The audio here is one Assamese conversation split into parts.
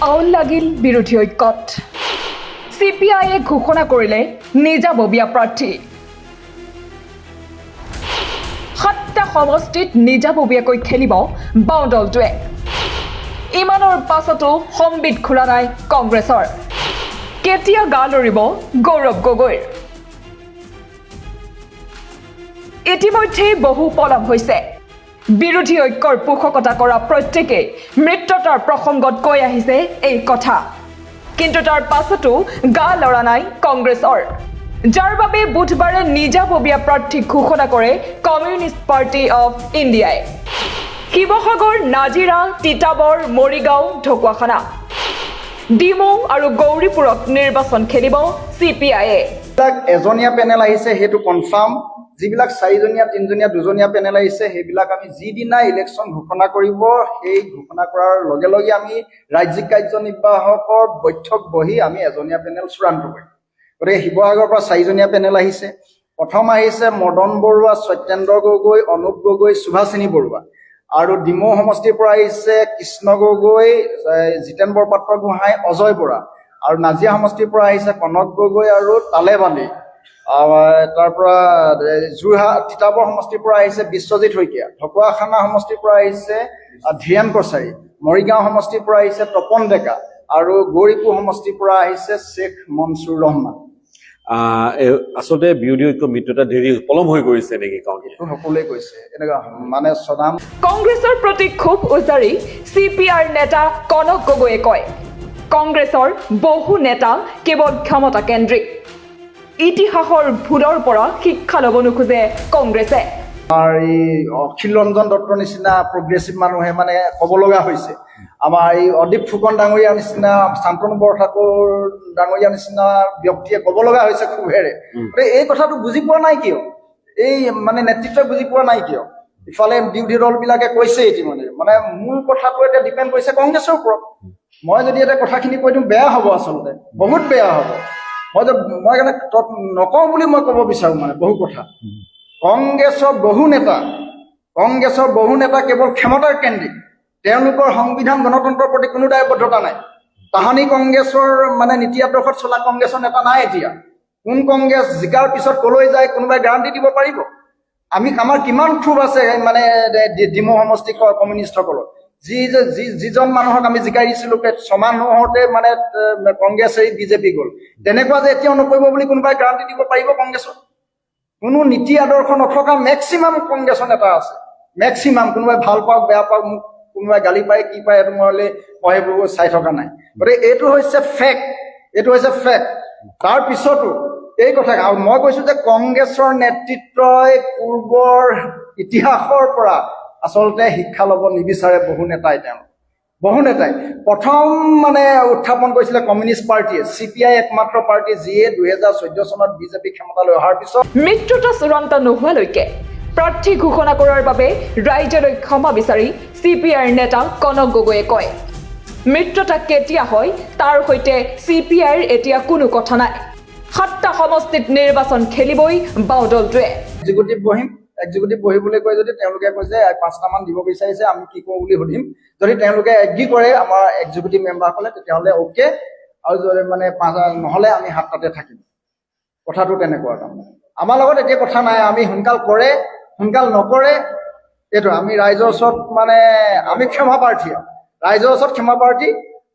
আউল লাগিল বিৰোধী ঐক্যত CPIয়ে ঘোষণা কৰিলে নিজাববীয়া প্ৰাৰ্থী 7টা সমষ্টিত নিজাববীয়াকৈ খেলিব বাওঁ দলটোৱে ইমানৰ পাছতো সম্বিত খোলা নাই কংগ্ৰেছৰ কেতিয়া গা লৰিব গৌৰৱ গগৈৰ ইতিমধ্যে বহু পলম হৈছে বিৰোধী ঐক্যৰ পোষকতা কৰা প্ৰত্যেকে মৃত্যুতাৰ প্ৰসংগত কৈ আহিছে এই কথা কিন্তু তাৰ পাছতো গা লৰা নাই কংগ্ৰেছৰ যাৰ বাবে বুধবাৰে নিজাববীয়া প্ৰাৰ্থী ঘোষণা কৰে কমিউনিষ্ট পাৰ্টি অফ ইণ্ডিয়াই শিৱসাগৰ নাজিৰা তিতাবৰ মৰিগাঁও ঢকুৱাখানা ডিমৌ আৰু গৌৰীপুৰত নিৰ্বাচন খেলিব CPIয়ে এজনীয়া পেনেল আহিছে হেতু কনফাৰ্ম যিবিলাক চাৰিজনীয়া তিনজনীয়া দুজনীয়া পেনেল আহিছে সেইবিলাক আমি যিদিনা ইলেকশ্যন ঘোষণা কৰিব সেই ঘোষণা কৰাৰ লগে লগে আমি ৰাজ্যিক কাৰ্যনিৰ্বাহকৰ বৈঠক বহি আমি এজনীয়া পেনেল চূড়ান্ত কৰিম গতিকে শিৱসাগৰৰ পৰা চাৰিজনীয়া পেনেল আহিছে প্ৰথম আহিছে মদন বৰুৱা সত্যেন্দ্ৰ গগৈ অনুপ গগৈ সুভাষিনী বৰুৱা আৰু ডিমৌ সমষ্টিৰ পৰা আহিছে কৃষ্ণ গগৈ জিতেন বৰপাত্ৰ গোহাঁই অজয় বৰা আৰু নাজিয়া সমষ্টিৰ পৰা আহিছে কনক গগৈ আৰু তালেবালী তাৰ পৰা যোৰহাট তিতাবৰ সমষ্টিৰ পৰা আহিছে বিশ্বজিৎ শইকীয়া ঢকুৱাখানা সমষ্টিৰ পৰা আহিছে ধীৰেন কছাৰী মৰিগাঁও সমষ্টিৰ পৰা আহিছে তপন ডেকা আৰু গৌৰীপুৰ সমষ্টিৰ পৰা আহিছে শ্বেখ মনছুৰ ৰহমান আচলতে বিৰোধী ঐক্য মিত্ৰতা দেৰি পলম হৈ গৈছে নেকি কাৰণ সকলোৱে কৈছে এনেকুৱা মানে সদাম কংগ্ৰেছৰ প্ৰতি ক্ষোভ উজাৰি CPIৰ নেতা কনক গগৈয়ে কয় কংগ্ৰেছৰ বহু নেতা কেৱল ক্ষমতা কেন্দ্ৰিক ইতিহাসৰ ভুলৰ পৰা শিক্ষা ল'ব নোখোজে কংগ্ৰেছে আমাৰ এই অখিল ৰঞ্জন দত্তৰ নিচিনা প্ৰগ্ৰেছিভ মানুহে মানে ক'ব লগা হৈছে আমাৰ এই অদীপ ফুকন ডাঙৰীয়াৰ নিচিনা শান্তনু বৰঠাকুৰ ডাঙৰীয়াৰ নিচিনা ব্যক্তিয়ে ক'ব লগা হৈছে ক্ষোভেৰে এই কথাটো বুজি পোৱা নাই কিয় এই মানে নেতৃত্বই বুজি পোৱা নাই কিয় ইফালে বিৰোধী দলবিলাকে কৈছে ইতিমধ্যে মানে মূল কথাটো এতিয়া ডিপেণ্ড কৰিছে কংগ্ৰেছৰ ওপৰত মই যদি এটা কথাখিনি কৈ দিওঁ বেয়া হ'ব আচলতে বহুত বেয়া হ'ব মই কাৰণে নকওঁ বুলি মই ক'ব বিচাৰোঁ মানে বহু কথা কংগ্ৰেছৰ বহু নেতা কেৱল ক্ষমতাৰ কেন্দ্ৰিক তেওঁলোকৰ সংবিধান গণতন্ত্ৰৰ প্ৰতি কোনো দায়বদ্ধতা নাই তাহানি কংগ্ৰেছৰ মানে নীতি আদৰ্শত চলা কংগ্ৰেছৰ নেতা নাই এতিয়া কোন কংগ্ৰেছ জিকাৰ পিছত কলৈ যায় কোনোবাই গেৰাণ্টি দিব পাৰিব আমাৰ কিমান ক্ষোভ আছে মানে ডিমৌ সমষ্টিক কমিউনিষ্টসকলৰ যিজন মানুহক আমি জিকাই দিছিলোঁ ছমাহ নহওঁতে মানে কংগ্ৰেছ এৰি বিজেপি গ'ল তেনেকুৱা যে এতিয়াও নকৰিব বুলি কোনোবাই গেৰাণ্টি দিব পাৰিব কংগ্ৰেছৰ কোনো নীতি আদৰ্শ নথকা মেক্সিমাম কংগ্ৰেছৰ নেতা আছে মেক্সিমাম কোনোবাই ভাল পাওক বেয়া পাওক মোক কোনোবাই গালি পায় কি পায় সেইটো মই সেইবোৰ চাই থকা নাই গতিকে এইটো হৈছে ফেক্ট তাৰ পিছতো এই কথা আৰু মই কৈছোঁ যে কংগ্ৰেছৰ নেতৃত্বই পূৰ্বৰ ইতিহাসৰ পৰা আচলতে শিক্ষা ল'ব নিবিচাৰে বহু নেতাই প্ৰথম মানে উত্থাপন কৰিছিলে কমিউনিষ্ট পাৰ্টীয়ে CPI একমাত্ৰ পাৰ্টী যিয়ে 2014 চনত বিজেপি ক্ষমতালৈ অহাৰ পিছত মৃত্যুতা চূড়ান্ত নোহোৱালৈকে প্ৰাৰ্থী ঘোষণা কৰাৰ বাবে ৰাইজলৈ ক্ষমা বিচাৰি CPIৰ নেতা কনক গগৈয়ে কয় মৃত্যুতা কেতিয়া হয় তাৰ সৈতে CPIৰ এতিয়া কোনো কথা নাই 7টা সমষ্টিত নিৰ্বাচন খেলিবই বাওঁ দলটোৱে এক্সিকিউটিভ বহিবলৈ কৈ যদি তেওঁলোকে কৈছে 5টামান দিব বিচাৰিছে আমি কি কৰোঁ বুলি সুধিম যদি তেওঁলোকে এগ্ৰী কৰে আমাৰ এক্সিকিউটিভ মেম্বাৰসকলে তেতিয়াহ'লে অ'কে আৰু যদি মানে নহ'লে আমি 7টাতে থাকিম কথাটো তেনেকুৱা তাৰমানে আমাৰ লগত এতিয়া কথা নাই আমি সোনকাল নকৰে এইটো আমি ৰাইজৰ ওচৰত মানে আমি ক্ষমা প্ৰাৰ্থী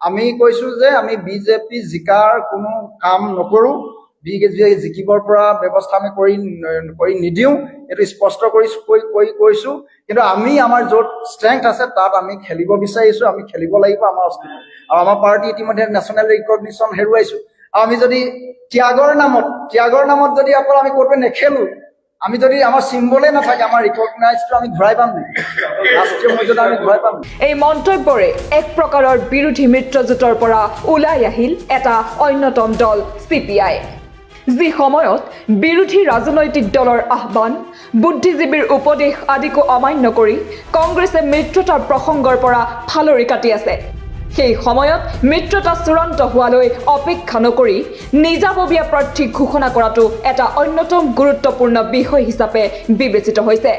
আমি কৈছোঁ যে আমি বিজেপি জিকাৰ কোনো কাম নকৰোঁ জিকিবৰ পৰা ব্যৱস্থা আমি কৰি নিদিওঁ এইটো স্পষ্ট কৈছোঁ কিন্তু আমি আমাৰ য'ত ষ্ট্ৰেংথ আছে তাত আমি খেলিব বিচাৰিছোঁ আমি খেলিব লাগিব আমাৰ অস্তিত্ব আৰু আমাৰ পাৰ্টি ইতিমধ্যে নেশ্যনেল ৰিকগনিশ্যন হেৰুৱাইছোঁ আৰু আমি যদি ত্যাগৰ নামত যদি অকল আমি ক'তো নেখেলোঁ আমি যদি আমাৰ চিম্বলে নাথাকে আমাৰ ৰিকগনাইজটো আমি ঘূৰাই পাম নেকি ৰাষ্ট্ৰীয় মৰ্যাদা আমি ঘূৰাই পাম এই মন্তব্যৰে এক প্ৰকাৰৰ বিৰোধী মিত্ৰজোঁটৰ পৰা ওলাই আহিল এটা অন্যতম দল CPI যি সময়ত বিৰোধী ৰাজনৈতিক দলৰ আহ্বান বুদ্ধিজীৱীৰ উপদেশ আদিকো অমান্য কৰি কংগ্ৰেছে মিত্ৰতাৰ প্ৰসংগৰ পৰা ফালৰি কাটি আছে সেই সময়ত মিত্ৰতা চূড়ান্ত হোৱালৈ অপেক্ষা নকৰি নিজাববীয়া প্ৰাৰ্থী ঘোষণা কৰাটো এটা অন্যতম গুৰুত্বপূৰ্ণ বিষয় হিচাপে বিবেচিত হৈছে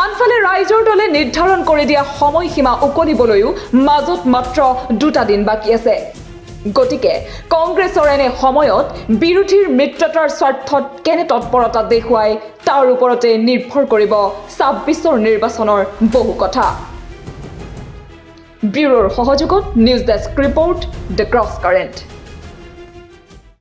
আনফালে ৰাইজৰ দলে নিৰ্ধাৰণ কৰি দিয়া সময়সীমা উকলিবলৈও মাজত মাত্ৰ 2টা দিন বাকী আছে গতিকে কংগ্ৰেছৰ এনে সময়ত বিৰোধীৰ মিত্ৰতাৰ স্বাৰ্থত কেনে তৎপৰতা দেখুৱাই তাৰ ওপৰতে নিৰ্ভৰ কৰিব 26ৰ নিৰ্বাচনৰ বহু কথা ব্যুৰোৰ সহযোগত news desk report the cross current